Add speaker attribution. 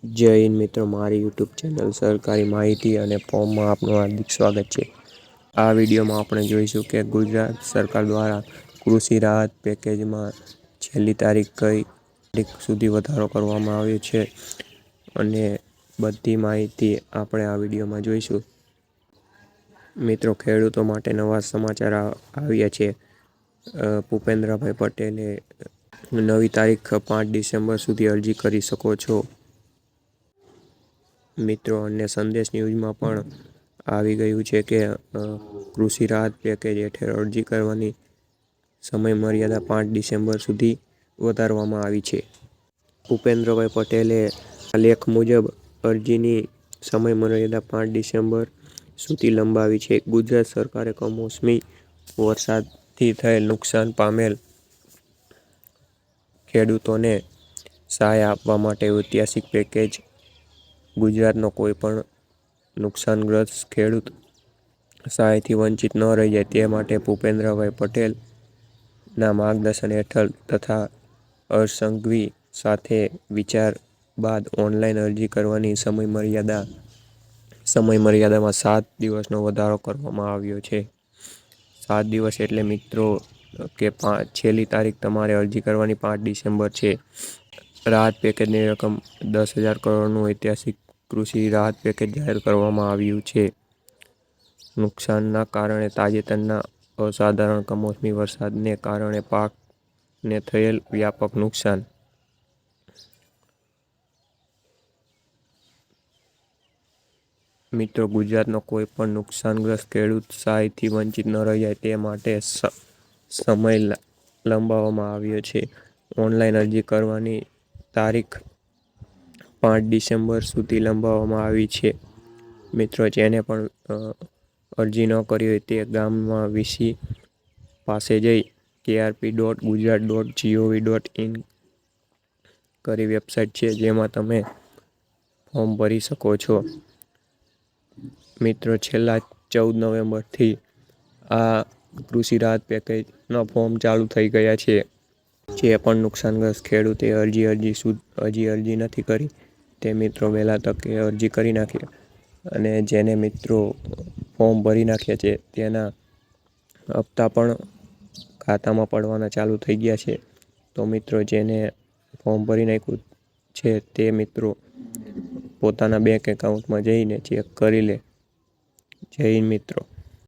Speaker 1: જય હિન્દ મિત્રો, મારી યુટ્યુબ ચેનલ સરકારી માહિતી અને ફોર્મમાં આપનું હાર્દિક સ્વાગત છે. આ વિડીયોમાં આપણે જોઈશું કે ગુજરાત સરકાર દ્વારા કૃષિ રાહત પેકેજમાં છેલ્લી તારીખ કઈ તારીખ સુધી વધારો કરવામાં આવ્યો છે અને બધી માહિતી આપણે આ વિડીયોમાં જોઈશું. મિત્રો, ખેડૂતો માટે નવા સમાચાર આવ્યા છે. ભૂપેન્દ્રભાઈ પટેલે નવી તારીખ 5 ડિસેમ્બર સુધી અરજી કરી શકો છો. મિત્રો, અને સંદેશ ન્યૂઝમાં પણ આવી ગયું છે કે કૃષિ રાહત પેકેજ હેઠળ અરજી કરવાની સમયમર્યાદા 5 ડિસેમ્બર સુધી વધારવામાં આવી છે. ભૂપેન્દ્રભાઈ પટેલે આ લેખ મુજબ અરજીની સમયમર્યાદા 5 ડિસેમ્બર સુધી લંબાવી છે. ગુજરાત સરકારે કમોસમી વરસાદથી થયેલ નુકસાન પામેલ ખેડૂતોને સહાય આપવા માટે ઐતિહાસિક પેકેજ ગુજરાતનો કોઈપણ નુકસાનગ્રસ્ત ખેડૂત સહાયથી વંચિત ન રહી જાય તે માટે ભૂપેન્દ્રભાઈ પટેલના માર્ગદર્શન હેઠળ તથા અર્થસંઘવી સાથે વિચાર બાદ ઓનલાઈન અરજી કરવાની સમયમર્યાદામાં 7 દિવસનો વધારો કરવામાં આવ્યો છે. 7 દિવસ એટલે મિત્રો કે છેલ્લી તારીખ તમારે અરજી કરવાની 5 ડિસેમ્બર છે. રાહત પેકેજની રકમ 10,000 કરોડનું ઐતિહાસિક કૃષિ રાહત પેકેજ જાહેર કરવામાં આવ્યું છે. નુકસાનના કારણે તાજેતરના અસાધારણ કમોસમી વરસાદને કારણે પાકને થયેલ વ્યાપક નુકસાન. મિત્રો, ગુજરાતનો કોઈ પણ નુકસાનગ્રસ્ત ખેડૂત સહાયથી વંચિત ન રહી જાય તે માટે સમય લંબાવવામાં આવ્યો છે. ઓનલાઈન અરજી કરવાની તારીખ 5 ડિસેમ્બર સુધી લંબાવવામાં આવી છે. મિત્રો, જેને પણ અરજી ન કરી હોય તે ગામમાં વીસી પાસે જઈ krp.gujarat.gov.in કરી વેબસાઇટ છે જેમાં તમે ફોર્મ ભરી શકો છો. મિત્રો, છેલ્લા 14 નવેમ્બરથી આ કૃષિ રાહત પેકેજના ફોર્મ ચાલુ થઈ ગયા છે. જે પણ નુકસાનગ્રસ્ત ખેડૂતે હજી અરજી નથી કરી તે મિત્રો વહેલા તકે અરજી કરી નાખે. અને જેને મિત્રો ફોર્મ ભરી નાખ્યા છે તેના હપ્તા પણ ખાતામાં પડવાના ચાલુ થઈ ગયા છે. તો મિત્રો, જેને ફોર્મ ભરી નાખ્યું છે તે મિત્રો પોતાના બેંક એકાઉન્ટમાં જઈને ચેક કરી લે. જય હિન્દ મિત્રો.